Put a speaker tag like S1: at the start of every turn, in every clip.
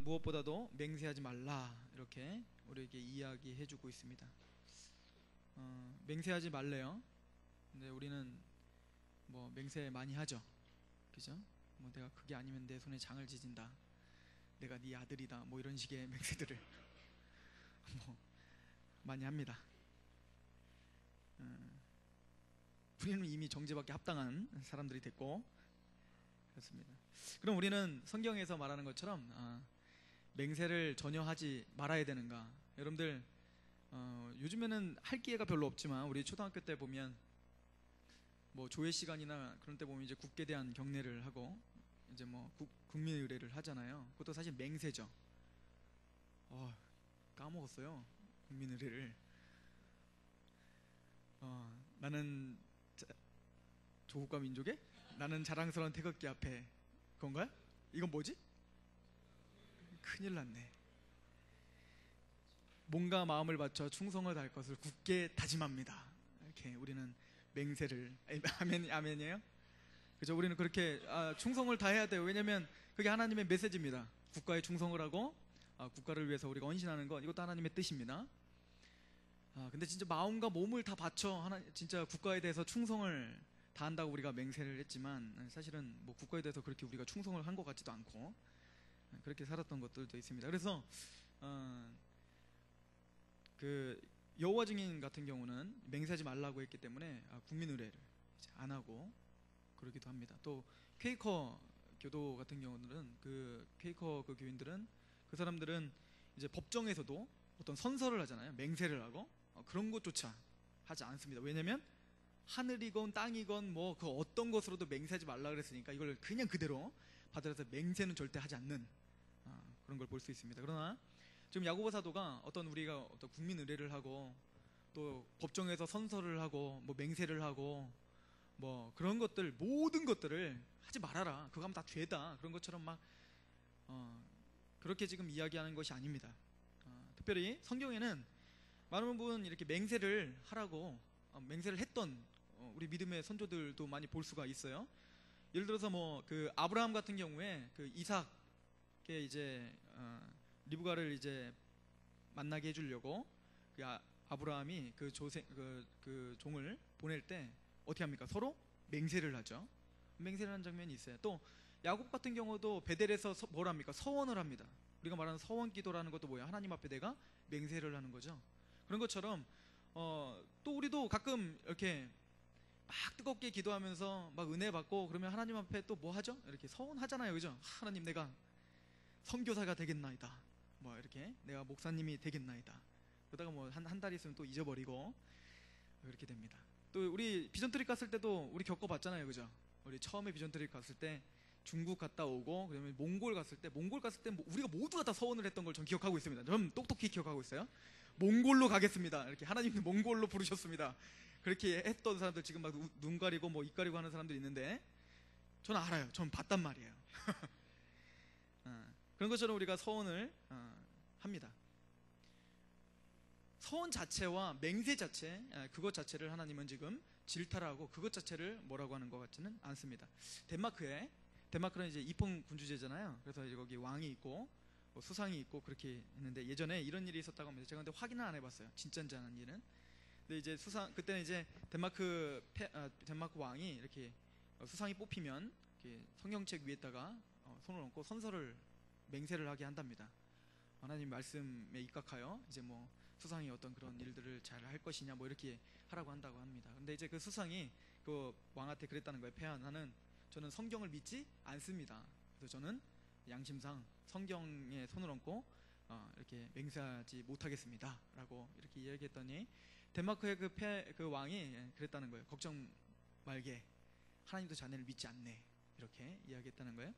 S1: 무엇보다도 맹세하지 말라 이렇게 우리에게 이야기해주고 있습니다. 맹세하지 말래요. 근데 우리는 뭐 맹세 많이 하죠, 그죠? 뭐 내가 그게 아니면 내 손에 장을 지진다, 내가 네 아들이다, 뭐 이런 식의 맹세들을 뭐 많이 합니다. 우리는 이미 정죄받기 합당한 사람들이 됐고 그렇습니다. 그럼 우리는 성경에서 말하는 것처럼 맹세를 전혀 하지 말아야 되는가? 여러분들 요즘에는 할 기회가 별로 없지만 우리 초등학교 때 보면 뭐 조회 시간이나 그런 때 보면 이제 국기에 대한 경례를 하고 이제 뭐 국민 의례를 하잖아요. 그것도 사실 맹세죠. 까먹었어요, 국민 의례를. 나는 조국과 민족의 나는 자랑스러운 태극기 앞에, 그건가요? 이건 뭐지? 큰일 났네. 몸과 마음을 바쳐 충성을 다할 것을 굳게 다짐합니다. 이렇게 우리는 맹세를 아멘이에요? 그죠? 우리는 그렇게 충성을 다해야 돼요. 왜냐하면 그게 하나님의 메시지입니다. 국가에 충성을 하고 국가를 위해서 우리가 헌신하는 것, 이것도 하나님의 뜻입니다. 근데 진짜 마음과 몸을 다 바쳐 진짜 국가에 대해서 충성을 다한다고 우리가 맹세를 했지만 사실은 뭐 국가에 대해서 그렇게 우리가 충성을 한 것 같지도 않고 그렇게 살았던 것들도 있습니다. 그래서 그 여호와 증인 같은 경우는 맹세하지 말라고 했기 때문에 국민 의례를 이제 안 하고 그러기도 합니다. 또 퀘이커 교도 같은 경우는 그 퀘이커 그 교인들은, 그 사람들은 이제 법정에서도 어떤 선서를 하잖아요. 맹세를 하고 그런 것조차 하지 않습니다. 왜냐하면 하늘이건 땅이건 뭐 그 어떤 것으로도 맹세하지 말라 그랬으니까 이걸 그냥 그대로 받아들여서 맹세는 절대 하지 않는 그런 걸 볼 수 있습니다. 그러나 지금 야고보 사도가 우리가 어떤 국민 의례를 하고 또 법정에서 선서를 하고 뭐 맹세를 하고 뭐 그런 것들, 모든 것들을 하지 말아라, 그거 하면 다 죄다, 그런 것처럼 막 그렇게 지금 이야기하는 것이 아닙니다. 특별히 성경에는 많은 부분 이렇게 맹세를 하라고 맹세를 했던 우리 믿음의 선조들도 많이 볼 수가 있어요. 예를 들어서 뭐 그 아브라함 같은 경우에 그 이삭의 이제 리브가를 이제 만나게 해주려고 그 아브라함이 그 종을 보낼 때 어떻게 합니까? 서로 맹세를 하죠. 맹세를 하는 장면이 있어요. 또 야곱 같은 경우도 베델에서 뭘 합니까? 서원을 합니다. 우리가 말하는 서원 기도라는 것도 뭐예요? 하나님 앞에 내가 맹세를 하는 거죠. 그런 것처럼 또 우리도 가끔 이렇게 막 뜨겁게 기도하면서 막 은혜 받고 그러면 하나님 앞에 또 뭐 하죠? 이렇게 서원하잖아요, 그죠? 하나님, 내가 선교사가 되겠나이다, 뭐 이렇게 내가 목사님이 되겠나이다. 그러다가 뭐 한 달 있으면 또 잊어버리고 그렇게 됩니다. 또 우리 비전 트립 갔을 때도 우리 겪어봤잖아요, 그죠? 우리 처음에 비전 트립 갔을 때 중국 갔다 오고 그다음에 몽골 갔을 때 우리가 모두가 다 서원을 했던 걸 전 기억하고 있습니다. 전 똑똑히 기억하고 있어요. 몽골로 가겠습니다, 이렇게 하나님도 몽골로 부르셨습니다. 그렇게 했던 사람들 지금 막 눈 가리고 뭐 입 가리고 하는 사람들이 있는데 저는 알아요. 전 봤단 말이에요. 그런 것처럼 우리가 서원을 합니다. 서원 자체와 맹세 자체, 그것 자체를 하나님은 지금 질타하고 그것 자체를 뭐라고 하는 것 같지는 않습니다. 데마크는 이제 이폰 군주제잖아요. 그래서 이제 거기 왕이 있고 뭐 수상이 있고 그렇게 있는데 예전에 이런 일이 있었다고 합니다. 제가 근데 확인은 안 해봤어요, 진짜인지 안 하는 일은. 근데 이제 그때는 이제 덴마크 왕이 이렇게 수상이 뽑히면 이렇게 성경책 위에다가 손을 얹고 선서를 맹세를 하게 한답니다. 하나님 말씀에 입각하여 이제 뭐 수상이 어떤 그런 일들을 잘 할 것이냐 뭐 이렇게 하라고 한다고 합니다. 근데 이제 그 수상이 그 왕한테 그랬다는 거예요. 폐하, 저는 성경을 믿지 않습니다. 그래서 저는 양심상 성경에 손을 얹고 이렇게 맹세하지 못하겠습니다 라고 이렇게 이야기했더니 덴마크의 그 왕이 그랬다는 거예요. 걱정 말게, 하나님도 자네를 믿지 않네, 이렇게 이야기했다는 거예요.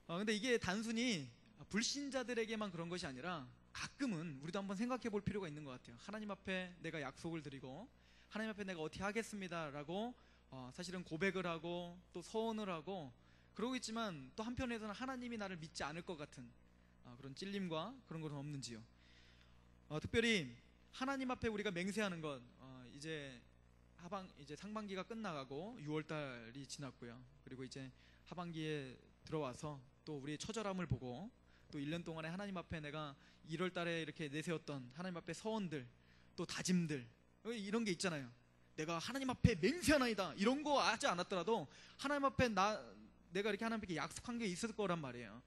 S1: 근데 이게 단순히 불신자들에게만 그런 것이 아니라 가끔은 우리도 한번 생각해 볼 필요가 있는 것 같아요. 하나님 앞에 내가 약속을 드리고 하나님 앞에 내가 어떻게 하겠습니다 라고 사실은 고백을 하고 또 서원을 하고 그러고 있지만 또 한편에서는 하나님이 나를 믿지 않을 것 같은 그런 찔림과 그런 것은 없는지요. 특별히 하나님 앞에 우리가 맹세하는 것, 이제 상반기가 끝나가고 6월달이 지났고요. 그리고 이제 하반기에 들어와서 또 우리의 처절함을 보고 또 1년 동안에 하나님 앞에 내가 1월 달에 이렇게 내세웠던 하나님 앞에 서원들, 또 다짐들, 이런 게 있잖아요. 내가 하나님 앞에 맹세하나이다, 이런 거 하지 않았더라도 하나님 앞에 내가 이렇게 하나님께 약속한 게 있을 거란 말이에요.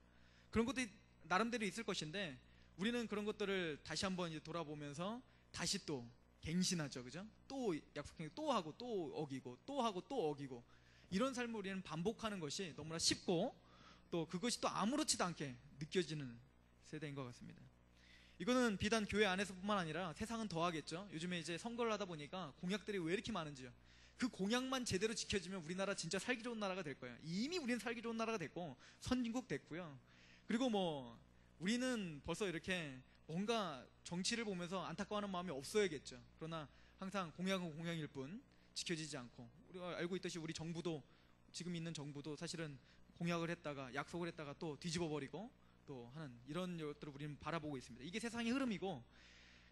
S1: 그런 것들이 나름대로 있을 것인데, 우리는 그런 것들을 다시 한번 이제 돌아보면서 다시 또 갱신하죠, 그죠? 또 약속한 게 또 하고 또 어기고 또 하고 또 어기고, 이런 삶을 우리는 반복하는 것이 너무나 쉽고, 또 그것이 또 아무렇지도 않게 느껴지는 세대인 것 같습니다. 이거는 비단 교회 안에서뿐만 아니라 세상은 더하겠죠. 요즘에 이제 선거를 하다 보니까 공약들이 왜 이렇게 많은지요. 그 공약만 제대로 지켜지면 우리나라 진짜 살기 좋은 나라가 될 거예요. 이미 우리는 살기 좋은 나라가 됐고 선진국 됐고요. 그리고 뭐 우리는 벌써 이렇게 뭔가 정치를 보면서 안타까워하는 마음이 없어야겠죠. 그러나 항상 공약은 공약일 뿐 지켜지지 않고, 우리가 알고 있듯이 우리 정부도, 지금 있는 정부도 사실은 공약을 했다가 약속을 했다가 또 뒤집어 버리고 또 하는 이런 것들을 우리는 바라보고 있습니다. 이게 세상의 흐름이고,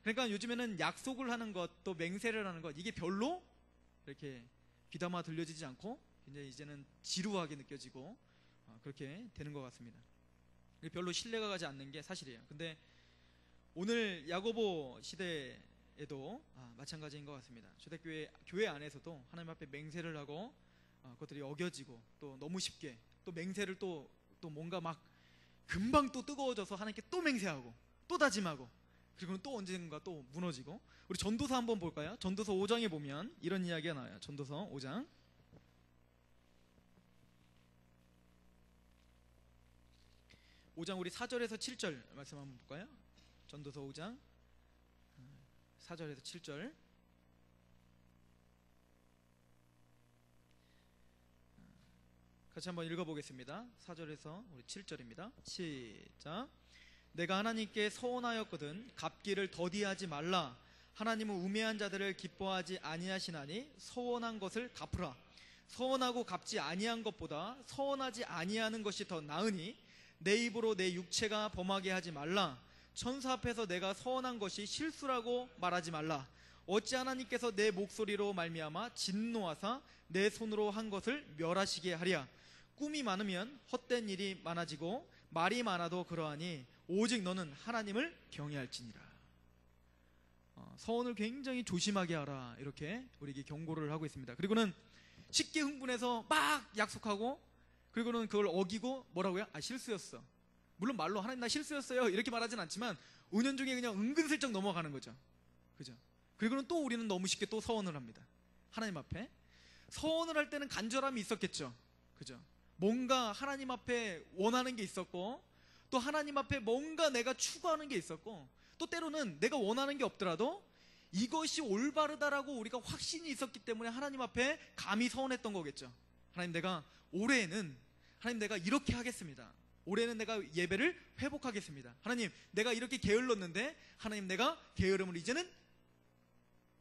S1: 그러니까 요즘에는 약속을 하는 것, 또 맹세를 하는 것, 이게 별로 이렇게 귀담아 들려지지 않고 이제는 지루하게 느껴지고 그렇게 되는 것 같습니다. 별로 신뢰가 가지 않는 게 사실이에요. 근데 오늘 야고보 시대에도 마찬가지인 것 같습니다. 초대교회 안에서도 하나님 앞에 맹세를 하고 그것들이 어겨지고, 또 너무 쉽게 또 맹세를 또 뭔가 막 금방 또 뜨거워져서 하나님께 또 맹세하고 또 다짐하고, 그리고 또 언젠가 또 무너지고. 우리 전도서 한번 볼까요? 전도서 5장에 보면 이런 이야기가 나와요. 전도서 5장 5장 우리 4절에서 7절 말씀 한번 볼까요? 전도서 5장 4절에서 7절. 같이 한번 읽어보겠습니다. 4절에서 우리 7절입니다. 시작. 내가 하나님께 서원하였거든 갚기를 더디하지 말라. 하나님은 우매한 자들을 기뻐하지 아니하시나니 서원한 것을 갚으라. 서원하고 갚지 아니한 것보다 서원하지 아니하는 것이 더 나으니 내 입으로 내 육체가 범하게 하지 말라. 천사 앞에서 내가 서원한 것이 실수라고 말하지 말라. 어찌 하나님께서 내 목소리로 말미암아 진노하사 내 손으로 한 것을 멸하시게 하랴. 꿈이 많으면 헛된 일이 많아지고 말이 많아도 그러하니 오직 너는 하나님을 경외할지니라. 서원을 굉장히 조심하게 하라, 이렇게 우리에게 경고를 하고 있습니다. 그리고는 쉽게 흥분해서 막 약속하고, 그리고는 그걸 어기고 뭐라고요? 실수였어. 물론 말로 하나님 나 실수였어요 이렇게 말하진 않지만 은연중에 그냥 은근슬쩍 넘어가는 거죠. 그죠? 그리고는 또 우리는 너무 쉽게 또 서원을 합니다. 하나님 앞에 서원을 할 때는 간절함이 있었겠죠. 그죠? 뭔가 하나님 앞에 원하는 게 있었고, 또 하나님 앞에 뭔가 내가 추구하는 게 있었고, 또 때로는 내가 원하는 게 없더라도 이것이 올바르다라고 우리가 확신이 있었기 때문에 하나님 앞에 감히 서원했던 거겠죠. 하나님 내가 올해에는, 하나님 내가 이렇게 하겠습니다. 올해는 내가 예배를 회복하겠습니다. 하나님 내가 이렇게 게을렀는데 하나님 내가 게으름을 이제는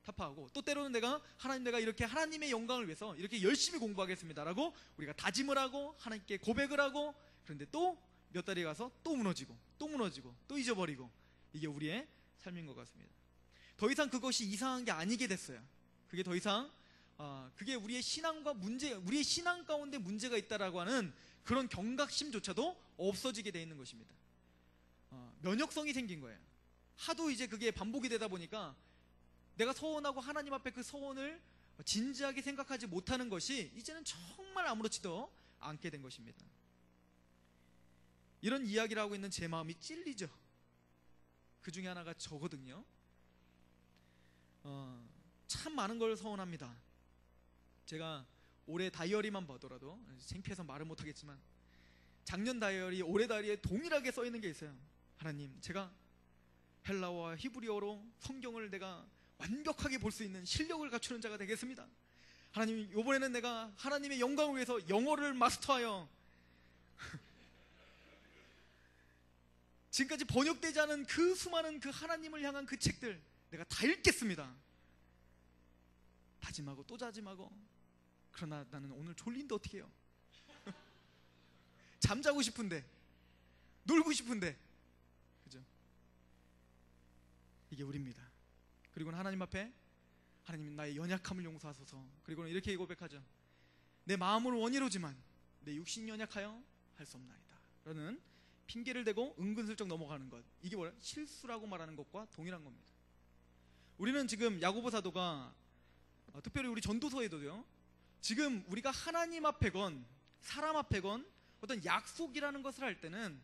S1: 타파하고, 또 때로는 하나님 내가 이렇게 하나님의 영광을 위해서 이렇게 열심히 공부하겠습니다 라고 우리가 다짐을 하고 하나님께 고백을 하고, 그런데 또 몇 달이 가서 또 무너지고 또 무너지고 또 잊어버리고, 이게 우리의 삶인 것 같습니다. 더 이상 그것이 이상한 게 아니게 됐어요. 그게 더 이상 그게 우리의 신앙 가운데 문제가 있다라고 하는 그런 경각심조차도 없어지게 돼 있는 것입니다. 면역성이 생긴 거예요. 하도 이제 그게 반복이 되다 보니까 내가 서원하고 하나님 앞에 그 서원을 진지하게 생각하지 못하는 것이 이제는 정말 아무렇지도 않게 된 것입니다. 이런 이야기를 하고 있는 제 마음이 찔리죠. 그 중에 하나가 저거든요. 참 많은 걸 서원합니다. 제가 올해 다이어리만 보더라도 창피해서 말을 못하겠지만 작년 다이어리, 올해 다이어리에 동일하게 써 있는 게 있어요. 하나님 제가 헬라어와 히브리어로 성경을 내가 완벽하게 볼 수 있는 실력을 갖추는 자가 되겠습니다. 하나님 이번에는 내가 하나님의 영광을 위해서 영어를 마스터하여 지금까지 번역되지 않은 그 수많은 그 하나님을 향한 그 책들 내가 다 읽겠습니다. 다짐하고 또 다짐하고. 그러나 나는 오늘 졸린데 어떻게 해요? 잠자고 싶은데, 놀고 싶은데. 그죠? 이게 우리입니다. 그리고는 하나님 앞에 하나님 나의 연약함을 용서하소서. 그리고는 이렇게 고백하죠. 내 마음은 원이로지만 내 육신이 연약하여 할 수 없나이다 라는 핑계를 대고 은근슬쩍 넘어가는 것, 이게 뭐예요? 실수라고 말하는 것과 동일한 겁니다. 우리는 지금 야고보 사도가 특별히 우리 전도서에도요, 지금 우리가 하나님 앞에건 사람 앞에건 어떤 약속이라는 것을 할 때는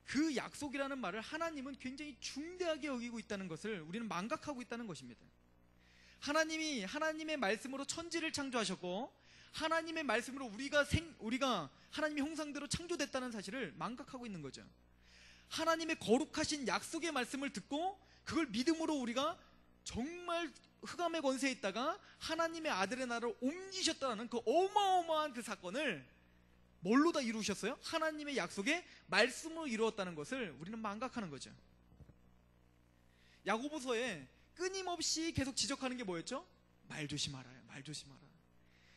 S1: 그 약속이라는 말을 하나님은 굉장히 중대하게 여기고 있다는 것을 우리는 망각하고 있다는 것입니다. 하나님이 하나님의 말씀으로 천지를 창조하셨고 하나님의 말씀으로 우리가 하나님의 형상대로 창조됐다는 사실을 망각하고 있는 거죠. 하나님의 거룩하신 약속의 말씀을 듣고 그걸 믿음으로 우리가 정말 흑암의 권세에 있다가 하나님의 아들의 나라로 옮기셨다는 그 어마어마한 그 사건을 뭘로 다 이루셨어요? 하나님의 약속의 말씀으로 이루었다는 것을 우리는 망각하는 거죠. 야고보서에 끊임없이 계속 지적하는 게 뭐였죠? 말 조심하라요. 말 조심하라.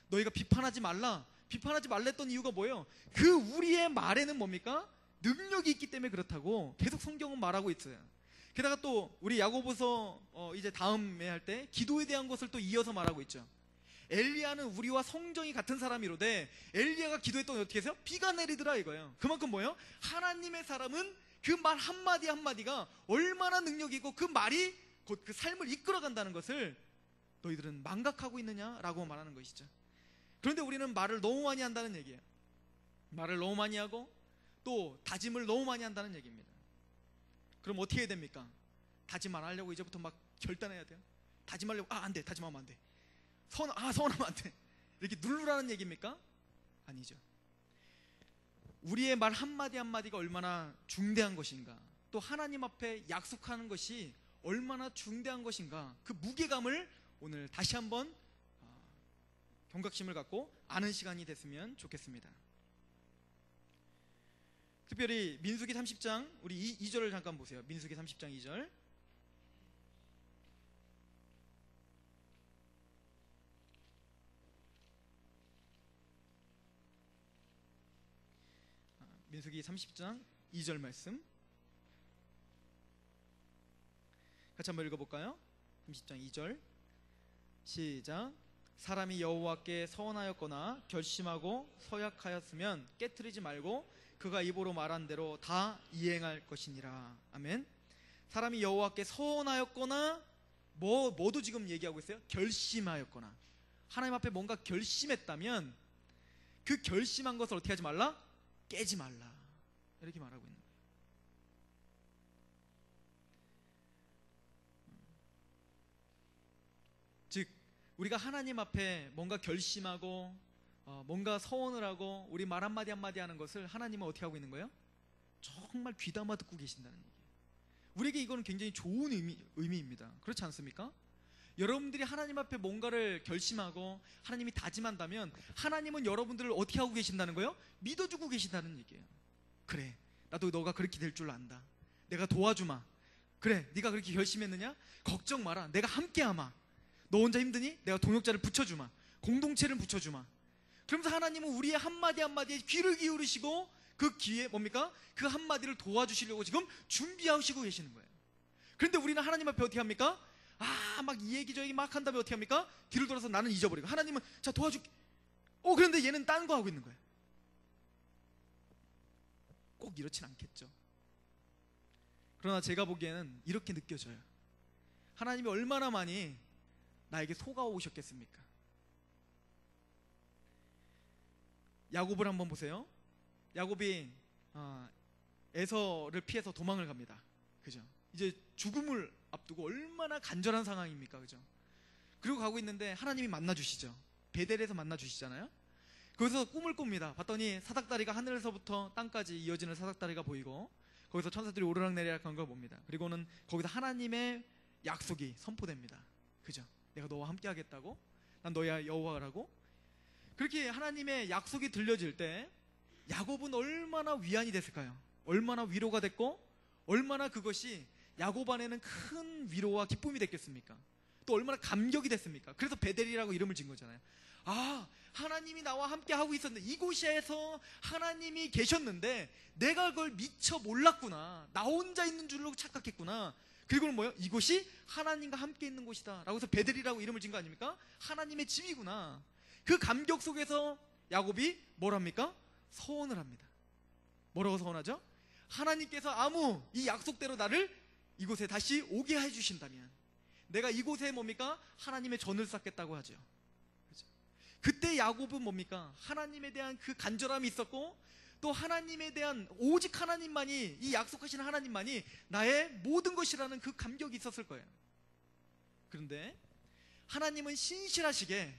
S1: 너희가 비판하지 말라. 비판하지 말랬던 이유가 뭐예요? 그 우리의 말에는 뭡니까? 능력이 있기 때문에 그렇다고 계속 성경은 말하고 있어요. 게다가 또 우리 야고보서 이제 다음에 할 때 기도에 대한 것을 또 이어서 말하고 있죠. 엘리야는 우리와 성정이 같은 사람이로되 엘리야가 기도했더니 어떻게 해서요? 비가 내리더라 이거예요. 그만큼 뭐예요? 하나님의 사람은 그 말 한마디 한마디가 얼마나 능력이 있고 그 말이 곧 그 삶을 이끌어간다는 것을 너희들은 망각하고 있느냐라고 말하는 것이죠. 그런데 우리는 말을 너무 많이 한다는 얘기예요. 말을 너무 많이 하고 또 다짐을 너무 많이 한다는 얘기입니다. 그럼 어떻게 해야 됩니까? 다짐 안 하려고 이제부터 막 결단해야 돼요? 다짐하려고 안 돼. 다짐하면 안 돼. 서운하면 안 돼. 이렇게 누르라는 얘기입니까? 아니죠. 우리의 말 한마디 한마디가 얼마나 중대한 것인가, 또 하나님 앞에 약속하는 것이 얼마나 중대한 것인가, 그 무게감을 오늘 다시 한번 경각심을 갖고 아는 시간이 됐으면 좋겠습니다. 특별히 민수기 30장 우리 2절을 잠깐 보세요. 민수기 30장 2절. 민수기 30장 2절 말씀 같이 한번 읽어볼까요? 30장 2절 시작. 사람이 여호와께 서원하였거나 결심하고 서약하였으면 깨트리지 말고 그가 입으로 말한 대로 다 이행할 것이니라. 아멘. 사람이 여호와께 서원하였거나 뭐도 지금 얘기하고 있어요? 결심하였거나. 하나님 앞에 뭔가 결심했다면 그 결심한 것을 어떻게 하지 말라? 깨지 말라. 이렇게 말하고 있는 거예요. 즉 우리가 하나님 앞에 뭔가 결심하고 뭔가 서원을 하고 우리 말 한마디 한마디 하는 것을 하나님은 어떻게 하고 있는 거예요? 정말 귀담아 듣고 계신다는 얘기예요. 우리에게 이거는 굉장히 좋은 의미입니다. 그렇지 않습니까? 여러분들이 하나님 앞에 뭔가를 결심하고 하나님이 다짐한다면 하나님은 여러분들을 어떻게 하고 계신다는 거예요? 믿어주고 계신다는 얘기예요. 그래, 나도 너가 그렇게 될 줄 안다. 내가 도와주마. 그래, 네가 그렇게 결심했느냐? 걱정 마라. 내가 함께하마. 너 혼자 힘드니? 내가 동역자를 붙여주마. 공동체를 붙여주마. 그러면서 하나님은 우리의 한마디 한마디에 귀를 기울이시고 그 귀에 뭡니까? 그 한마디를 도와주시려고 지금 준비하시고 계시는 거예요. 그런데 우리는 하나님 앞에 어떻게 합니까? 막 이 얘기 저 얘기 막 한 다음에 어떻게 합니까? 뒤를 돌아서 나는 잊어버리고 하나님은 자 도와줄게. 그런데 얘는 딴 거 하고 있는 거예요. 꼭 이렇진 않겠죠. 그러나 제가 보기에는 이렇게 느껴져요. 하나님이 얼마나 많이 나에게 속아오셨겠습니까? 야곱을 한번 보세요. 야곱이 에서를 피해서 도망을 갑니다. 그죠? 이제 죽음을 앞두고 얼마나 간절한 상황입니까? 그죠? 그리고 가고 있는데 하나님이 만나주시죠. 베델에서 만나주시잖아요. 거기서 꿈을 꿉니다. 봤더니 사닥다리가 하늘에서부터 땅까지 이어지는 사닥다리가 보이고 거기서 천사들이 오르락내리락 하는 걸 봅니다. 그리고는 거기서 하나님의 약속이 선포됩니다. 그죠? 내가 너와 함께 하겠다고, 난 너의 여호와라고. 그렇게 하나님의 약속이 들려질 때 야곱은 얼마나 위안이 됐을까요? 얼마나 위로가 됐고 얼마나 그것이 야곱 안에는 큰 위로와 기쁨이 됐겠습니까? 또 얼마나 감격이 됐습니까? 그래서 베델이라고 이름을 지은 거잖아요. 하나님이 나와 함께 하고 있었는데, 이곳에서 하나님이 계셨는데 내가 그걸 미처 몰랐구나, 나 혼자 있는 줄로 착각했구나. 그리고는 뭐예요? 이곳이 하나님과 함께 있는 곳이다 라고 해서 베델이라고 이름을 지은 거 아닙니까? 하나님의 집이구나. 그 감격 속에서 야곱이 뭘 합니까? 서원을 합니다. 뭐라고 서원하죠? 하나님께서 아무 이 약속대로 나를 이곳에 다시 오게 해주신다면 내가 이곳에 뭡니까? 하나님의 전을 쌓겠다고 하죠. 그렇죠? 그때 야곱은 뭡니까? 하나님에 대한 그 간절함이 있었고 또 하나님에 대한 오직 하나님만이, 이 약속하신 하나님만이 나의 모든 것이라는 그 감격이 있었을 거예요. 그런데 하나님은 신실하시게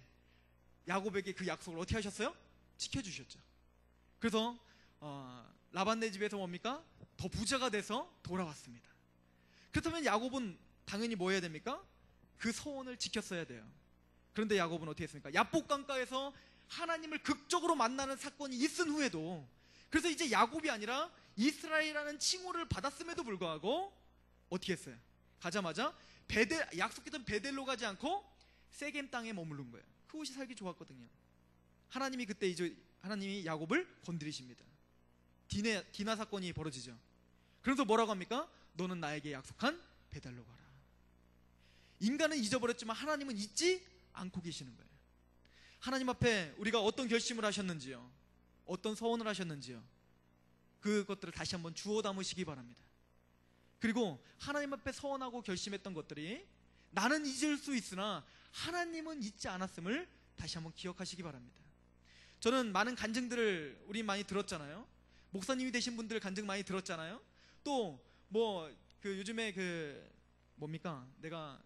S1: 야곱에게 그 약속을 어떻게 하셨어요? 지켜주셨죠. 그래서 라반네 집에서 뭡니까? 더 부자가 돼서 돌아왔습니다. 그렇다면 야곱은 당연히 뭐 해야 됩니까? 그 소원을 지켰어야 돼요. 그런데 야곱은 어떻게 했습니까? 야복 강가에서 하나님을 극적으로 만나는 사건이 있은 후에도, 그래서 이제 야곱이 아니라 이스라엘이라는 칭호를 받았음에도 불구하고 어떻게 했어요? 가자마자 약속했던 베델로 가지 않고 세겜 땅에 머무른 거예요. 그곳이 살기 좋았거든요. 하나님이 그때 이제 하나님이 야곱을 건드리십니다. 디나 사건이 벌어지죠. 그래서 뭐라고 합니까? 너는 나에게 약속한 베델로 가라. 인간은 잊어버렸지만 하나님은 잊지 않고 계시는 거예요. 하나님 앞에 우리가 어떤 결심을 하셨는지요, 어떤 서원을 하셨는지요, 그것들을 다시 한번 주워 담으시기 바랍니다. 그리고 하나님 앞에 서원하고 결심했던 것들이 나는 잊을 수 있으나 하나님은 잊지 않았음을 다시 한번 기억하시기 바랍니다. 저는 많은 간증들을 우리 많이 들었잖아요. 목사님이 되신 분들 간증 많이 들었잖아요. 또 뭐 그 요즘에 그 뭡니까? 내가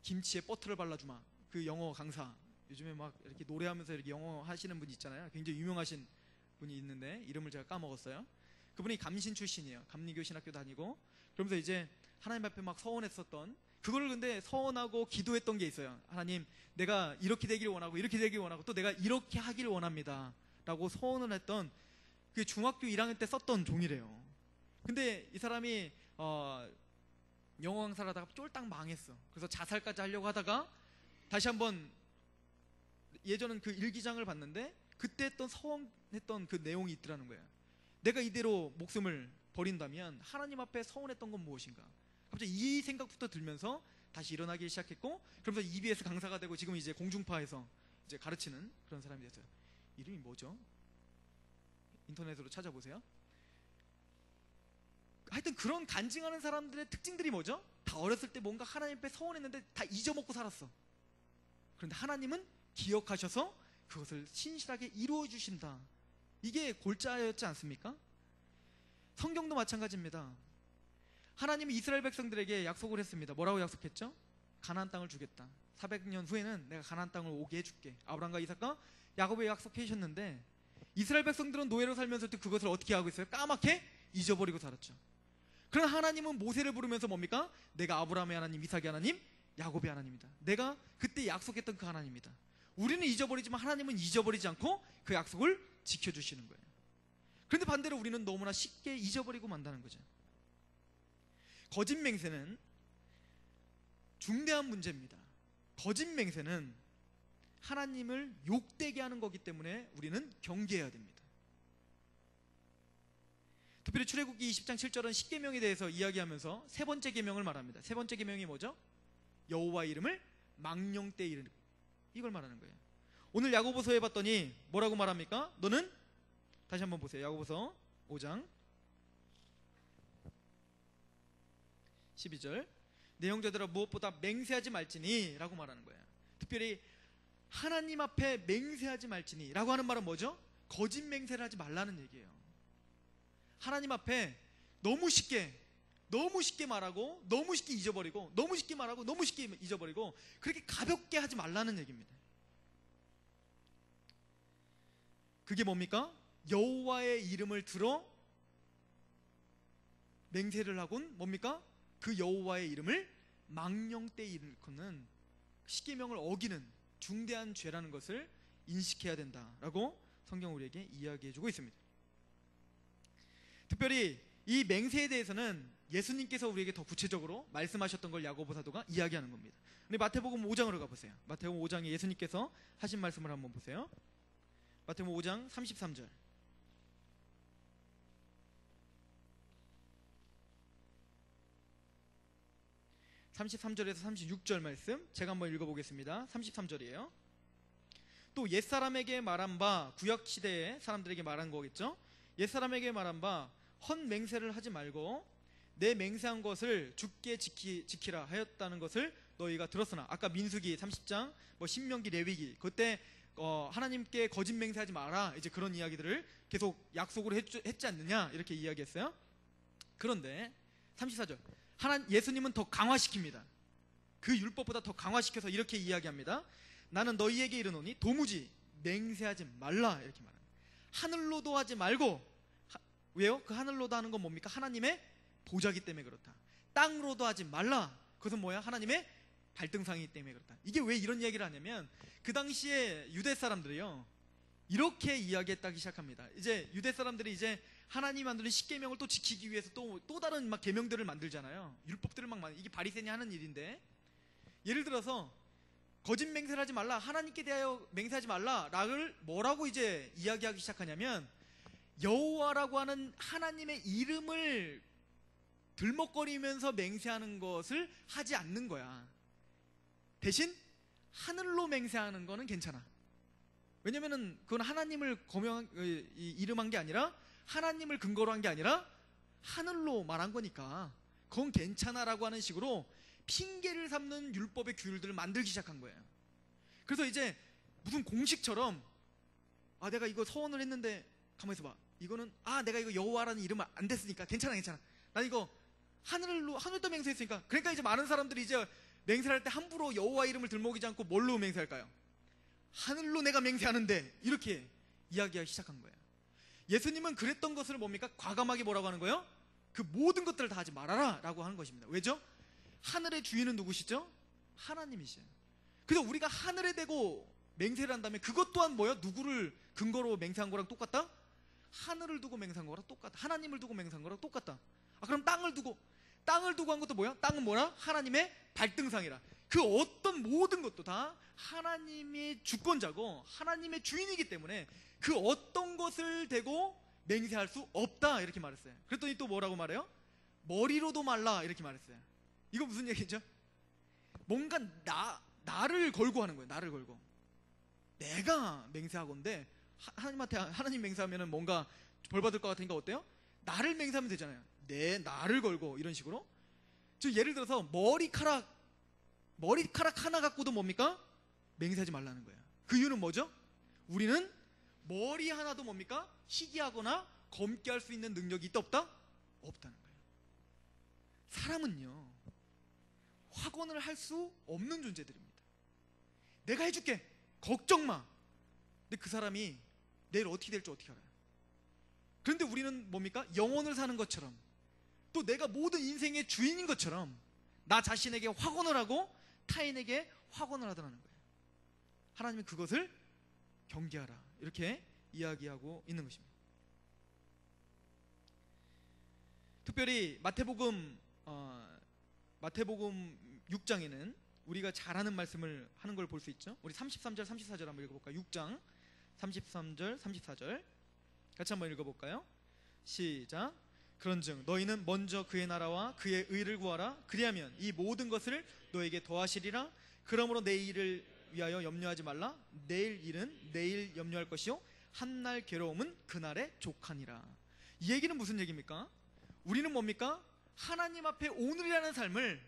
S1: 김치에 버터를 발라주마, 그 영어 강사, 요즘에 막 이렇게 노래하면서 이렇게 영어 하시는 분이 있잖아요. 굉장히 유명하신 분이 있는데 이름을 제가 까먹었어요. 그분이 감신 출신이에요. 감리교 신학교 다니고. 그러면서 이제 하나님 앞에 막 서원했었던, 그거를 근데 서원하고 기도했던 게 있어요. 하나님, 내가 이렇게 되길 원하고 이렇게 되길 원하고 또 내가 이렇게 하길 원합니다 라고 서원을 했던, 그 중학교 1학년 때 썼던 종이래요. 근데 이 사람이 영어 강사를 하다가 쫄딱 망했어. 그래서 자살까지 하려고 하다가 다시 한번 예전은 그 일기장을 봤는데 그때 했던 서원했던 그 내용이 있더라는 거예요. 내가 이대로 목숨을 버린다면 하나님 앞에 서원했던 건 무엇인가. 갑자기 이 생각부터 들면서 다시 일어나기 시작했고, 그러면서 EBS 강사가 되고 지금 이제 공중파에서 이제 가르치는 그런 사람이 됐어요. 이름이 뭐죠? 인터넷으로 찾아보세요. 하여튼 그런 간증하는 사람들의 특징들이 뭐죠? 다 어렸을 때 뭔가 하나님 앞에 서원했는데 다 잊어먹고 살았어. 그런데 하나님은 기억하셔서 그것을 신실하게 이루어 주신다. 이게 골자였지 않습니까? 성경도 마찬가지입니다. 하나님이 이스라엘 백성들에게 약속을 했습니다. 뭐라고 약속했죠? 가나안 땅을 주겠다. 400년 후에는 내가 가나안 땅을 오게 해줄게. 아브라함과 이삭과 야곱에 약속해 주셨는데 이스라엘 백성들은 노예로 살면서도 그것을 어떻게 하고 있어요? 까맣게 잊어버리고 살았죠. 그러나 하나님은 모세를 부르면서 뭡니까? 내가 아브라함의 하나님, 이삭의 하나님, 야곱의 하나님이다. 내가 그때 약속했던 그 하나님이다. 우리는 잊어버리지만 하나님은 잊어버리지 않고 그 약속을 지켜주시는 거예요. 그런데 반대로 우리는 너무나 쉽게 잊어버리고 만다는 거죠. 거짓 맹세는 중대한 문제입니다. 거짓 맹세는 하나님을 욕되게 하는 거기 때문에 우리는 경계해야 됩니다. 특별히 출애굽기 20장 7절은 십계명에 대해서 이야기하면서 세 번째 계명을 말합니다. 세 번째 계명이 뭐죠? 여호와 이름을 망령되이 이르는, 이걸 말하는 거예요. 오늘 야고보서에 봤더니 뭐라고 말합니까? 너는, 다시 한번 보세요. 야고보서 5장 12절, 내 형제들아 무엇보다 맹세하지 말지니 라고 말하는 거예요. 특별히 하나님 앞에 맹세하지 말지니 라고 하는 말은 뭐죠? 거짓 맹세를 하지 말라는 얘기예요. 하나님 앞에 너무 쉽게 말하고 너무 쉽게 잊어버리고, 너무 쉽게 말하고 너무 쉽게 잊어버리고, 그렇게 가볍게 하지 말라는 얘기입니다. 그게 뭡니까? 여호와의 이름을 들어 맹세를 하곤 뭡니까? 그 여호와의 이름을 망령되이 일컫는 십계명을 어기는 중대한 죄라는 것을 인식해야 된다라고 성경 우리에게 이야기해주고 있습니다. 특별히 이 맹세에 대해서는 예수님께서 우리에게 더 구체적으로 말씀하셨던 걸 야고보 사도가 이야기하는 겁니다. 우리 마태복음 5장으로 가보세요. 마태복음 5장에 예수님께서 하신 말씀을 한번 보세요. 마태복음 5장 33절. 33절에서 36절 말씀 제가 한번 읽어보겠습니다. 33절이에요. 또 옛사람에게 말한 바, 구약시대의 사람들에게 말한 거겠죠. 옛사람에게 말한 바, 헛 맹세를 하지 말고 내 맹세한 것을 주께 지키라 하였다는 것을 너희가 들었으나. 아까 민수기 30장, 신명기, 레위기 그때 하나님께 거짓 맹세하지 마라, 이제 그런 이야기들을 계속 약속으로 했지 않느냐, 이렇게 이야기했어요. 그런데 34절, 예수님은 더 강화시킵니다. 그 율법보다 더 강화시켜서 이렇게 이야기합니다. 나는 너희에게 이르노니 도무지 맹세하지 말라, 이렇게 말합니다. 하늘로도 하지 말고. 왜요? 그 하늘로도 하는 건 뭡니까? 하나님의 보좌기 때문에 그렇다. 땅으로도 하지 말라. 그것은 뭐야? 하나님의 발등상이기 때문에 그렇다. 이게 왜 이런 이야기를 하냐면, 그 당시에 유대 사람들이요, 이렇게 이야기했다기 시작합니다. 이제 유대 사람들이 이제 하나님이 만드는 십계명을 또 지키기 위해서 또 다른 막 계명들을 만들잖아요. 율법들을 막 이게 바리새인이 하는 일인데, 예를 들어서 거짓 맹세를 하지 말라, 하나님께 대하여 맹세하지 말라를 뭐라고 이제 이야기하기 시작하냐면, 여호와라고 하는 하나님의 이름을 들먹거리면서 맹세하는 것을 하지 않는 거야. 대신 하늘로 맹세하는 거는 괜찮아. 왜냐면은 그건 하나님을 이름한 게 아니라, 하나님을 근거로 한 게 아니라 하늘로 말한 거니까 그건 괜찮아라고 하는 식으로 핑계를 삼는 율법의 규율들을 만들기 시작한 거예요. 그래서 이제 무슨 공식처럼, 내가 이거 서원을 했는데 가만히 있어봐, 이거는 내가 이거 여호와라는 이름 안 됐으니까 괜찮아. 난 이거 하늘도 맹세했으니까. 그러니까 이제 많은 사람들이 이제 맹세할 때 함부로 여호와 이름을 들먹이지 않고 뭘로 맹세할까요? 하늘로 내가 맹세하는데, 이렇게 이야기하기 시작한 거예요. 예수님은 그랬던 것을 뭡니까? 과감하게 뭐라고 하는 거예요? 그 모든 것들을 다 하지 말아라 라고 하는 것입니다. 왜죠? 하늘의 주인은 누구시죠? 하나님이시죠. 그래서 우리가 하늘에 대고 맹세를 한다면 그것 또한 뭐예요? 누구를 근거로 맹세한 거랑 똑같다? 하늘을 두고 맹세한 거랑 똑같다. 하나님을 두고 맹세한 거랑 똑같다. 그럼 땅을 두고 한 것도 뭐야? 땅은 뭐라? 하나님의 발등상이라. 그 어떤 모든 것도 다 하나님의 주권자고 하나님의 주인이기 때문에 그 어떤 것을 대고 맹세할 수 없다, 이렇게 말했어요. 그랬더니 또 뭐라고 말해요? 머리로도 말라, 이렇게 말했어요. 이거 무슨 얘기죠? 뭔가 나를 걸고 하는 거예요. 나를 걸고 내가 맹세하건데, 하나님한테 하나님 맹세하면은 뭔가 벌 받을 것 같으니까 어때요? 나를 맹세하면 되잖아요. 나를 걸고 이런 식으로. 즉 예를 들어서 머리카락 하나 갖고도 뭡니까? 맹세하지 말라는 거예요. 그 이유는 뭐죠? 우리는 머리 하나도 뭡니까? 희귀하거나 검게 할 수 있는 능력이 있다 없다? 없다는 거예요. 사람은요, 확언을 할 수 없는 존재들입니다. 내가 해줄게, 걱정 마. 근데 그 사람이 내일 어떻게 될지 어떻게 알아요? 그런데 우리는 뭡니까? 영혼을 사는 것처럼, 또 내가 모든 인생의 주인인 것처럼 나 자신에게 확언을 하고 타인에게 확언을 하더라는 거예요. 하나님은 그것을 경계하라, 이렇게 이야기하고 있는 것입니다. 특별히 마태복음 6장에는 우리가 잘하는 말씀을 하는 걸 볼 수 있죠. 우리 33절 34절 한번 읽어볼까요? 6장 33절 34절 같이 한번 읽어볼까요? 시작. 그런즉 너희는 먼저 그의 나라와 그의 의를 구하라. 그리하면 이 모든 것을 너에게 더하시리라. 그러므로 내일을 위하여 염려하지 말라. 내일 일은 내일 염려할 것이요 한날 괴로움은 그날에 족하니라. 이 얘기는 무슨 얘기입니까? 우리는 뭡니까? 하나님 앞에 오늘이라는 삶을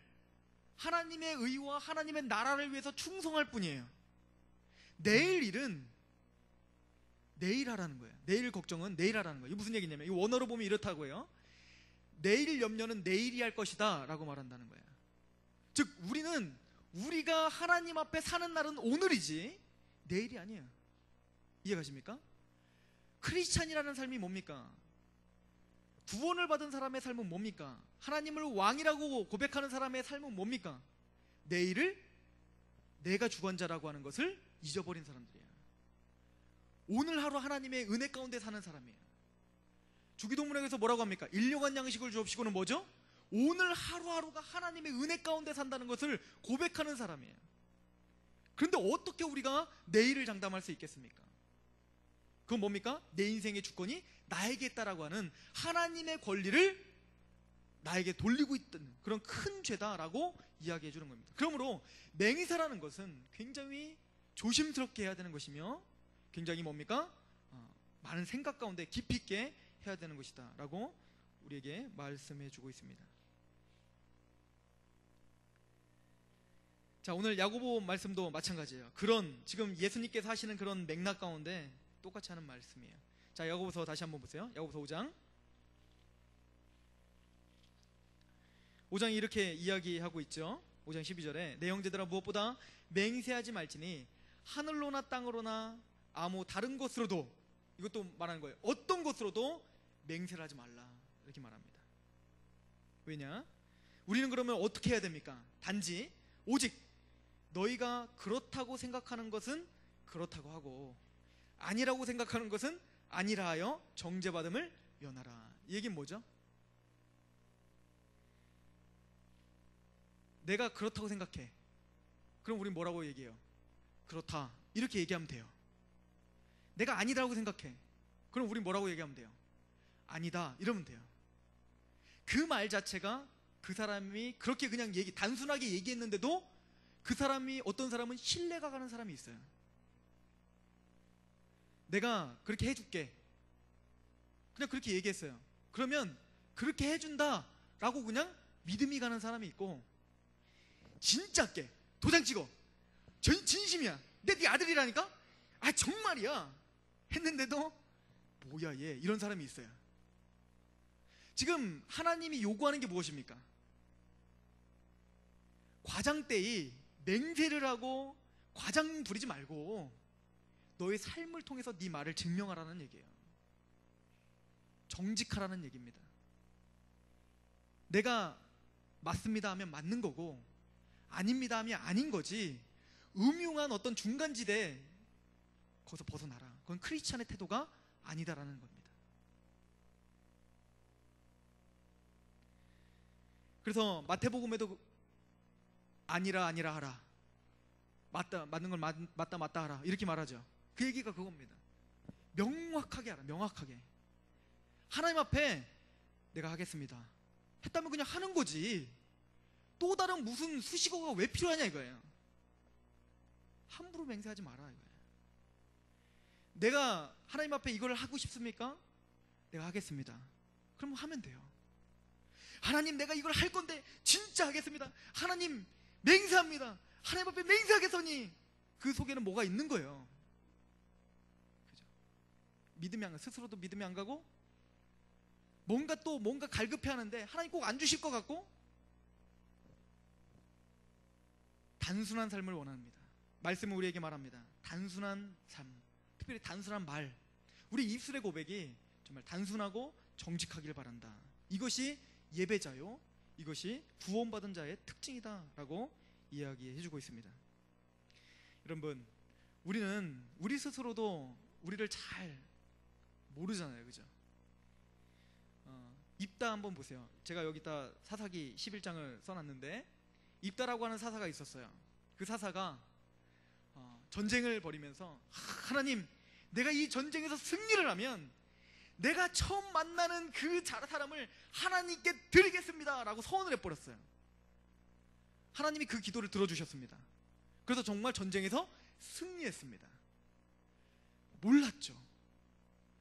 S1: 하나님의 의와 하나님의 나라를 위해서 충성할 뿐이에요. 내일 일은 내일 하라는 거예요. 내일 걱정은 내일 하라는 거예요. 이게 무슨 얘기냐면, 이 원어로 보면 이렇다고 해요. 내일 염려는 내일이 할 것이다 라고 말한다는 거예요. 즉 우리가 하나님 앞에 사는 날은 오늘이지 내일이 아니에요. 이해가십니까? 크리스찬이라는 삶이 뭡니까? 구원을 받은 사람의 삶은 뭡니까? 하나님을 왕이라고 고백하는 사람의 삶은 뭡니까? 내일을 내가 주관자라고 하는 것을 잊어버린 사람들이에요. 오늘 하루 하나님의 은혜 가운데 사는 사람이에요. 주기도문에서 뭐라고 합니까? 일용한 양식을 주옵시고는 뭐죠? 오늘 하루하루가 하나님의 은혜 가운데 산다는 것을 고백하는 사람이에요. 그런데 어떻게 우리가 내일을 장담할 수 있겠습니까? 그건 뭡니까? 내 인생의 주권이 나에게 있다라고 하는 하나님의 권리를 나에게 돌리고 있던 그런 큰 죄다라고 이야기해 주는 겁니다. 그러므로 맹세라는 것은 굉장히 조심스럽게 해야 되는 것이며, 굉장히 뭡니까? 많은 생각 가운데 깊이 있게 해야 되는 것이다 라고 우리에게 말씀해 주고 있습니다. 자, 오늘 야고보 말씀도 마찬가지예요. 그런 지금 예수님께서 하시는 그런 맥락 가운데 똑같이 하는 말씀이에요. 자, 야고보서 다시 한번 보세요. 야고보서 5장이 이렇게 이야기하고 있죠. 5장 12절에 내 형제들아 무엇보다 맹세하지 말지니 하늘로나 땅으로나 아무 다른 것으로도, 이것도 말하는 거예요, 어떤 것으로도 맹세를 하지 말라, 이렇게 말합니다. 왜냐? 우리는 그러면 어떻게 해야 됩니까? 단지 오직 너희가 그렇다고 생각하는 것은 그렇다고 하고 아니라고 생각하는 것은 아니라 하여 정죄받음을 면하라. 이 얘기는 뭐죠? 내가 그렇다고 생각해. 그럼 우린 뭐라고 얘기해요? 그렇다, 이렇게 얘기하면 돼요. 내가 아니라고 생각해. 그럼 우린 뭐라고 얘기하면 돼요? 아니다, 이러면 돼요. 그 말 자체가 그 사람이 그렇게 그냥 단순하게 얘기했는데도 그 사람이, 어떤 사람은 신뢰가 가는 사람이 있어요. 내가 그렇게 해줄게, 그냥 그렇게 얘기했어요. 그러면 그렇게 해준다 라고 그냥 믿음이 가는 사람이 있고, 진짜게 도장 찍어, 진심이야, 내 네 아들이라니까, 아 정말이야 했는데도 뭐야 얘, 이런 사람이 있어요. 지금 하나님이 요구하는 게 무엇입니까? 과장때에 맹세를 하고 과장 부리지 말고 너의 삶을 통해서 네 말을 증명하라는 얘기예요. 정직하라는 얘기입니다. 내가 맞습니다 하면 맞는 거고 아닙니다 하면 아닌 거지, 음흉한 어떤 중간지대 거기서 벗어나라. 그건 크리스찬의 태도가 아니다라는 겁니다. 그래서 마태복음에도 아니라 하라, 맞는 걸 맞다 하라, 이렇게 말하죠. 그 얘기가 그겁니다. 명확하게 하라, 명확하게. 하나님 앞에 내가 하겠습니다 했다면 그냥 하는 거지, 또 다른 무슨 수식어가 왜 필요하냐 이거예요. 함부로 맹세하지 마라 이거예요. 내가 하나님 앞에 이걸 하고 싶습니까? 내가 하겠습니다. 그럼 하면 돼요. 하나님 내가 이걸 할 건데 진짜 하겠습니다. 하나님 맹세합니다. 하나님 앞에 맹세하겠으니, 그 속에는 뭐가 있는 거예요. 그죠? 믿음이 안 가, 스스로도 믿음이 안 가고 뭔가 갈급해 하는데 하나님 꼭 안 주실 것 같고, 단순한 삶을 원합니다. 말씀은 우리에게 말합니다. 단순한 삶, 특별히 단순한 말, 우리 입술의 고백이 정말 단순하고 정직하길 바란다. 이것이 예배자요, 이것이 구원받은 자의 특징이다 라고 이야기해주고 있습니다. 여러분, 우리는 우리 스스로도 우리를 잘 모르잖아요. 그죠? 입다 한번 보세요. 제가 여기다 사사기 11장을 써놨는데, 입다라고 하는 사사가 있었어요. 그 사사가 전쟁을 벌이면서 하나님, 내가 이 전쟁에서 승리를 하면 내가 처음 만나는 그 사람을 하나님께 드리겠습니다 라고 서원을 해버렸어요. 하나님이 그 기도를 들어주셨습니다. 그래서 정말 전쟁에서 승리했습니다. 몰랐죠.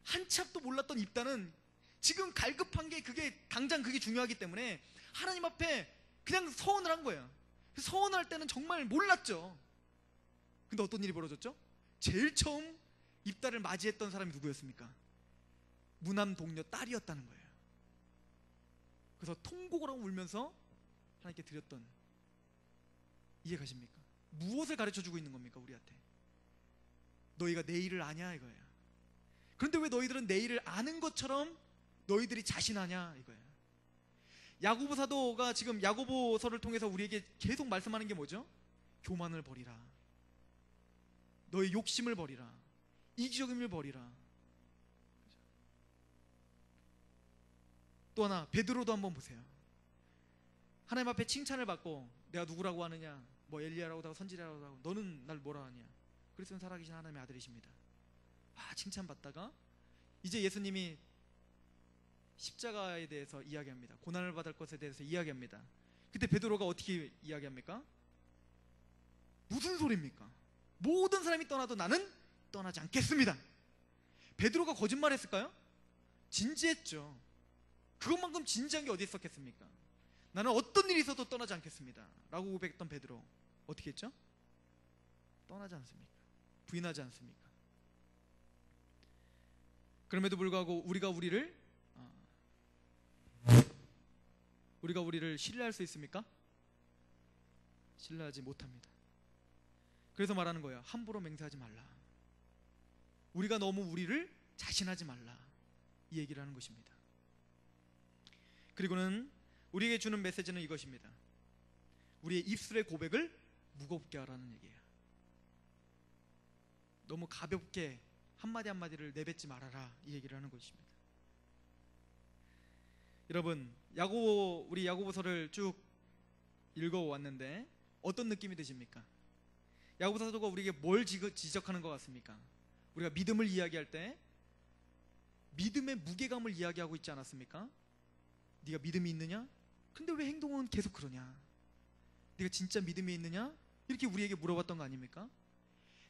S1: 한치 앞도 몰랐던 입다는 지금 갈급한 게 당장 그게 중요하기 때문에 하나님 앞에 그냥 서원을 한 거예요. 서원을 할 때는 정말 몰랐죠. 근데 어떤 일이 벌어졌죠? 제일 처음 입다를 맞이했던 사람이 누구였습니까? 무남 동료 딸이었다는 거예요. 그래서 통곡을 하고 울면서 하나님께 드렸던, 이해 가십니까? 무엇을 가르쳐주고 있는 겁니까? 우리한테 너희가 내 일을 아냐 이거예요. 그런데 왜 너희들은 내 일을 아는 것처럼 너희들이 자신하냐 이거예요. 야고보 사도가 지금 야고보서를 통해서 우리에게 계속 말씀하는 게 뭐죠? 교만을 버리라, 너의 욕심을 버리라, 이기적임을 버리라. 또 하나, 베드로도 한번 보세요. 하나님 앞에 칭찬을 받고 내가 누구라고 하느냐, 뭐 엘리야라고 하고 선지자라고 하고 너는 날 뭐라 하냐, 그리스도는 살아계신 하나님의 아들이십니다. 칭찬받다가 이제 예수님이 십자가에 대해서 이야기합니다. 고난을 받을 것에 대해서 이야기합니다. 그때 베드로가 어떻게 이야기합니까? 무슨 소리입니까? 모든 사람이 떠나도 나는 떠나지 않겠습니다. 베드로가 거짓말했을까요? 진지했죠. 그것만큼 진지한 게 어디 있었겠습니까? 나는 어떤 일이 있어도 떠나지 않겠습니다 라고 고백했던 베드로, 어떻게 했죠? 떠나지 않습니까? 부인하지 않습니까? 그럼에도 불구하고 우리가 우리를 신뢰할 수 있습니까? 신뢰하지 못합니다. 그래서 말하는 거예요. 함부로 맹세하지 말라. 우리가 너무 우리를 자신하지 말라, 이 얘기를 하는 것입니다. 그리고는 우리에게 주는 메시지는 이것입니다. 우리의 입술의 고백을 무겁게 하라는 얘기예요. 너무 가볍게 한마디 한마디를 내뱉지 말아라, 이 얘기를 하는 것입니다. 여러분, 우리 야고보서를 쭉 읽어왔는데 어떤 느낌이 드십니까? 야고보 사도가 우리에게 뭘 지적하는 것 같습니까? 우리가 믿음을 이야기할 때 믿음의 무게감을 이야기하고 있지 않았습니까? 네가 믿음이 있느냐? 근데 왜 행동은 계속 그러냐? 네가 진짜 믿음이 있느냐? 이렇게 우리에게 물어봤던 거 아닙니까?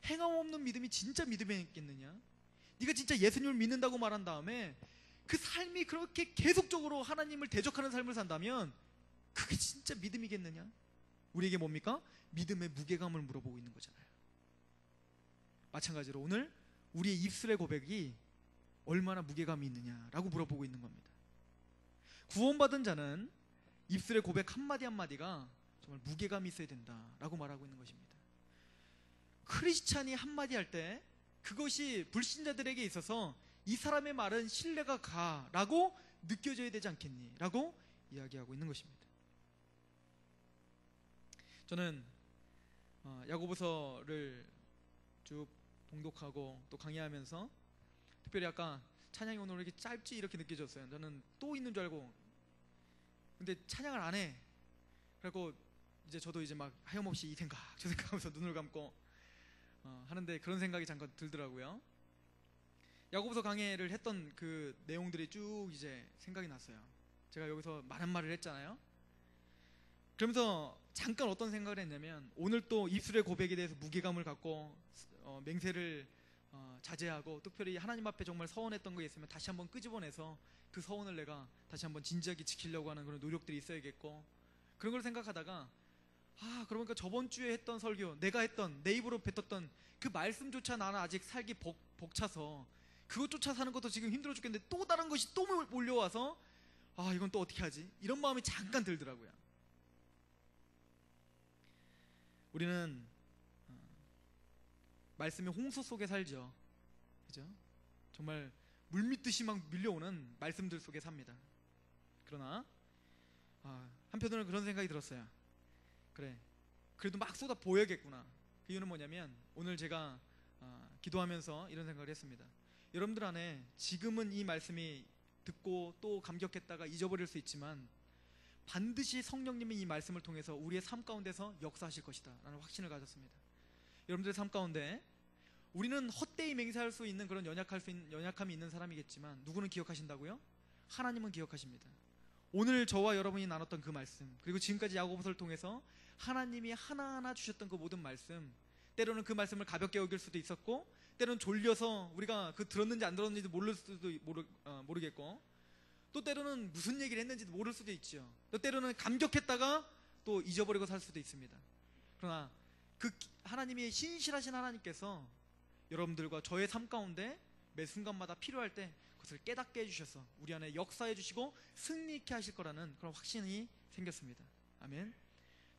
S1: 행함 없는 믿음이 진짜 믿음이 있겠느냐? 네가 진짜 예수님을 믿는다고 말한 다음에 그 삶이 그렇게 계속적으로 하나님을 대적하는 삶을 산다면 그게 진짜 믿음이겠느냐? 우리에게 뭡니까? 믿음의 무게감을 물어보고 있는 거잖아요. 마찬가지로 오늘 우리의 입술의 고백이 얼마나 무게감이 있느냐라고 물어보고 있는 겁니다. 구원받은 자는 입술의 고백 한마디 한마디가 정말 무게감이 있어야 된다라고 말하고 있는 것입니다. 크리스찬이 한마디 할 때 그것이 불신자들에게 있어서 이 사람의 말은 신뢰가 가라고 느껴져야 되지 않겠니? 라고 이야기하고 있는 것입니다. 저는 야고보서를 쭉 봉독하고 또 강의하면서 특별히 아까 찬양이 오늘 왜 이렇게 짧지 이렇게 느껴졌어요. 저는 또 있는 줄 알고 근데 찬양을 안 해. 그래갖고 이제 저도 이제 막 하염없이 이 생각 저 생각하면서 눈을 감고 하는데 그런 생각이 잠깐 들더라고요. 야고보서 강해를 했던 그 내용들이 쭉 이제 생각이 났어요. 제가 여기서 많은 말을 했잖아요. 그러면서 잠깐 어떤 생각을 했냐면 오늘 또 입술의 고백에 대해서 무게감을 갖고 맹세를 자제하고 특별히 하나님 앞에 정말 서원했던 거 있으면 다시 한번 끄집어내서 그 서원을 내가 다시 한번 진지하게 지키려고 하는 그런 노력들이 있어야겠고, 그런 걸 생각하다가 그러니까 저번 주에 했던 설교, 내가 했던 내 입으로 뱉었던 그 말씀조차 나는 아직 살기 벅차서 그것조차 사는 것도 지금 힘들어 죽겠는데 또 다른 것이 또 몰려와서 이건 또 어떻게 하지? 이런 마음이 잠깐 들더라고요. 우리는 말씀의 홍수 속에 살죠. 그죠? 정말 물밀듯이 막 밀려오는 말씀들 속에 삽니다. 그러나 한편으로는 그런 생각이 들었어요. 그래, 그래도 막 쏟아 보여야겠구나. 그 이유는 뭐냐면 오늘 제가 기도하면서 이런 생각을 했습니다. 여러분들 안에 지금은 이 말씀이 듣고 또 감격했다가 잊어버릴 수 있지만 반드시 성령님이 이 말씀을 통해서 우리의 삶 가운데서 역사하실 것이다 라는 확신을 가졌습니다. 여러분들의 삶 가운데 우리는 헛되이 맹세할 수 있는 그런 연약함이 있는 사람이겠지만 누구는 기억하신다고요? 하나님은 기억하십니다. 오늘 저와 여러분이 나눴던 그 말씀, 그리고 지금까지 야고보서를 통해서 하나님이 하나하나 주셨던 그 모든 말씀, 때로는 그 말씀을 가볍게 여길 수도 있었고 때로는 졸려서 우리가 그 들었는지 안 들었는지도 모르겠고 또 때로는 무슨 얘기를 했는지도 모를 수도 있죠. 또 때로는 감격했다가 또 잊어버리고 살 수도 있습니다. 그러나 그 하나님이 신실하신 하나님께서 여러분들과 저의 삶 가운데 매 순간마다 필요할 때 그것을 깨닫게 해주셔서 우리 안에 역사해 주시고 승리 있게 하실 거라는 그런 확신이 생겼습니다. 아멘.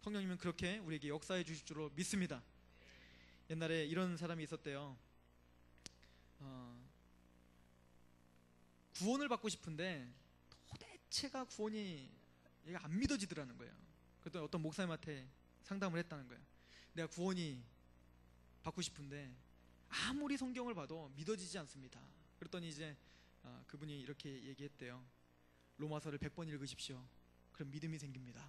S1: 성령님은 그렇게 우리에게 역사해 주실 줄로 믿습니다. 옛날에 이런 사람이 있었대요. 구원을 받고 싶은데 도대체가 구원이 얘가 안 믿어지더라는 거예요. 그랬더니 어떤 목사님한테 상담을 했다는 거예요. 내가 구원이 받고 싶은데 아무리 성경을 봐도 믿어지지 않습니다. 그랬더니 이제 그분이 이렇게 얘기했대요. 로마서를 100번 읽으십시오. 그럼 믿음이 생깁니다.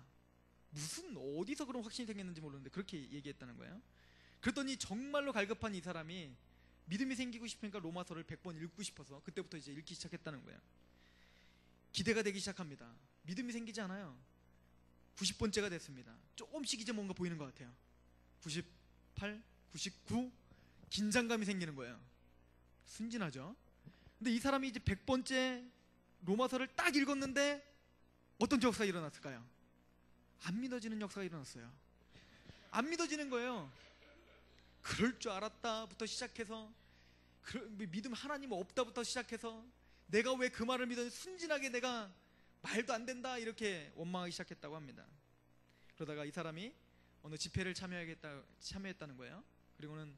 S1: 무슨 어디서 그런 확신이 생겼는지 모르는데 그렇게 얘기했다는 거예요. 그랬더니 정말로 갈급한 이 사람이 믿음이 생기고 싶으니까 로마서를 100번 읽고 싶어서 그때부터 이제 읽기 시작했다는 거예요. 기대가 되기 시작합니다. 믿음이 생기지 않아요. 90번째가 됐습니다. 조금씩 이제 뭔가 보이는 것 같아요. 98, 99 긴장감이 생기는 거예요. 순진하죠. 근데 이 사람이 이제 100번째 로마서를 딱 읽었는데 어떤 역사가 일어났을까요? 안 믿어지는 역사가 일어났어요. 안 믿어지는 거예요. 그럴 줄 알았다부터 시작해서, 믿음 하나님 없다부터 시작해서, 내가 왜 그 말을 믿었는지, 순진하게 내가 말도 안 된다 이렇게 원망하기 시작했다고 합니다. 그러다가 이 사람이 어느 집회를 참여했다는 거예요. 그리고는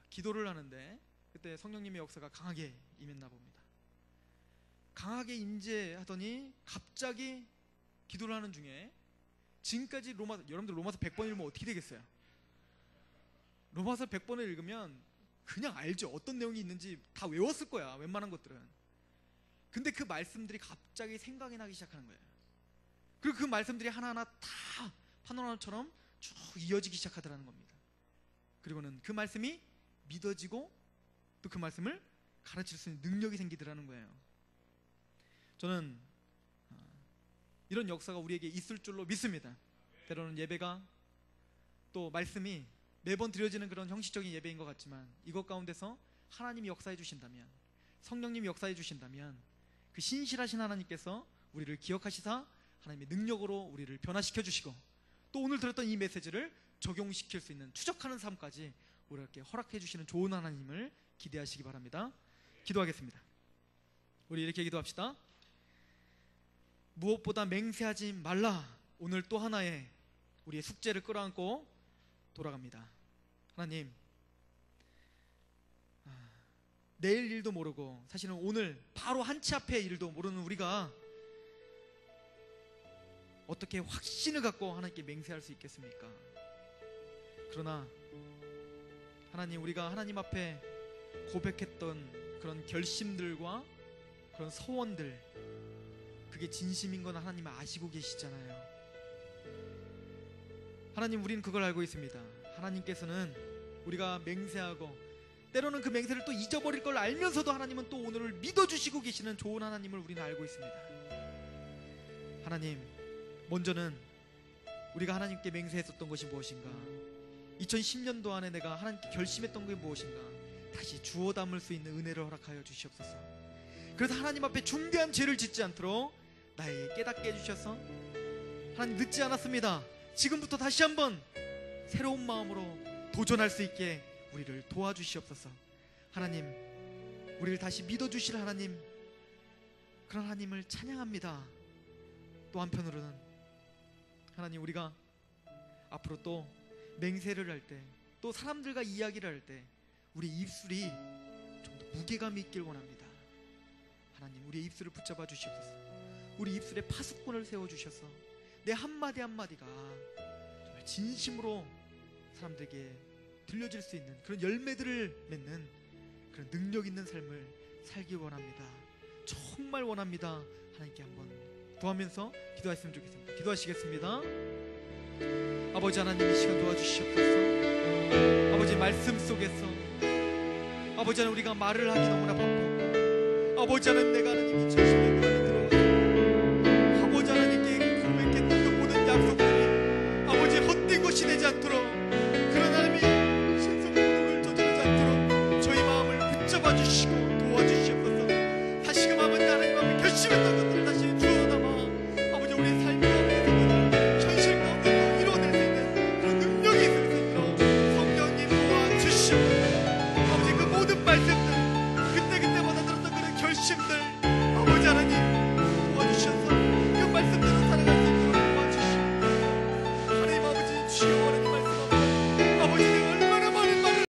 S1: 기도를 하는데 그때 성령님의 역사가 강하게 임했나 봅니다. 강하게 임재하더니 갑자기 기도를 하는 중에, 지금까지 여러분들 로마서 100번 읽으면 어떻게 되겠어요? 로마서 100번을 읽으면 그냥 알죠. 어떤 내용이 있는지 다 외웠을 거야, 웬만한 것들은. 근데 그 말씀들이 갑자기 생각이 나기 시작하는 거예요. 그리고 그 말씀들이 하나하나 다 파노라마처럼 쭉 이어지기 시작하더라는 겁니다. 그리고는 그 말씀이 믿어지고 또 그 말씀을 가르칠 수 있는 능력이 생기더라는 거예요. 저는 이런 역사가 우리에게 있을 줄로 믿습니다. 때로는 예배가, 또 말씀이 매번 드려지는 그런 형식적인 예배인 것 같지만, 이것 가운데서 하나님이 역사해 주신다면, 성령님이 역사해 주신다면, 그 신실하신 하나님께서 우리를 기억하시사 하나님의 능력으로 우리를 변화시켜 주시고, 또 오늘 들었던 이 메시지를 적용시킬 수 있는 추적하는 삶까지 우리에게 허락해 주시는 좋은 하나님을 기대하시기 바랍니다. 기도하겠습니다. 우리 이렇게 기도합시다. 무엇보다 맹세하지 말라. 오늘 또 하나의 우리의 숙제를 끌어안고 돌아갑니다. 하나님, 내일 일도 모르고 사실은 오늘 바로 한치 앞의 일도 모르는 우리가 어떻게 확신을 갖고 하나님께 맹세할 수 있겠습니까? 그러나 하나님, 우리가 하나님 앞에 고백했던 그런 결심들과 그런 서원들, 그게 진심인 건 하나님은 아시고 계시잖아요. 하나님, 우리는 그걸 알고 있습니다. 하나님께서는 우리가 맹세하고 때로는 그 맹세를 또 잊어버릴 걸 알면서도 하나님은 또 오늘을 믿어주시고 계시는 좋은 하나님을 우리는 알고 있습니다. 하나님, 먼저는 우리가 하나님께 맹세했었던 것이 무엇인가, 2010년도 안에 내가 하나님께 결심했던 게 무엇인가, 다시 주워 담을 수 있는 은혜를 허락하여 주시옵소서. 그래서 하나님 앞에 중대한 죄를 짓지 않도록 나에게 깨닫게 해주셔서, 하나님, 늦지 않았습니다. 지금부터 다시 한번 새로운 마음으로 도전할 수 있게 우리를 도와주시옵소서. 하나님, 우리를 다시 믿어주실 하나님, 그런 하나님을 찬양합니다. 또 한편으로는 하나님, 우리가 앞으로 또 맹세를 할 때, 또 사람들과 이야기를 할 때 우리 입술이 좀 더 무게감이 있길 원합니다. 하나님, 우리의 입술을 붙잡아 주시옵소서. 우리 입술에 파수꾼을 세워주셔서 내 한마디 한마디가 정말 진심으로 사람들에게 들려질 수 있는 그런 열매들을 맺는 그런 능력 있는 삶을 살기 원합니다. 정말 원합니다. 하나님께 한번 구하면서 기도했으면 좋겠습니다. 기도하시겠습니다. 아버지 하나님, 이 시간 도와주시옵소서. 아버지, 말씀 속에서 아버지 하나님, 우리가 말을 하기 너무나 바쁘고, 아버지 하나님, 내가 하나님 2010년도 안에 들어가서 아버지 하나님께 고백했던 그 모든 약속들이 아버지 헛된 것이 되지 않도록, 그런 하나님이 신성모독을 저지르지 않도록 저희 마음을 붙잡아 주시고 도와주시옵소서. 다시금 아버지 하나님 앞에 결심했던 것들을 다시 주워 담아 아버지 우리 삶 가운데 현실 가운데 이루어낼 수 있는 그런 능력이 있을 수 있도록 성령님 도와주시옵소서. 아버지, 그 모든 말씀들, 그때마다 들었던 그런 결심들 아버지 하나님 도와주셔서 그 말씀대로 살아갈 수 있도록 도와주시옵소서. 하나님 아버지, 주여 하나님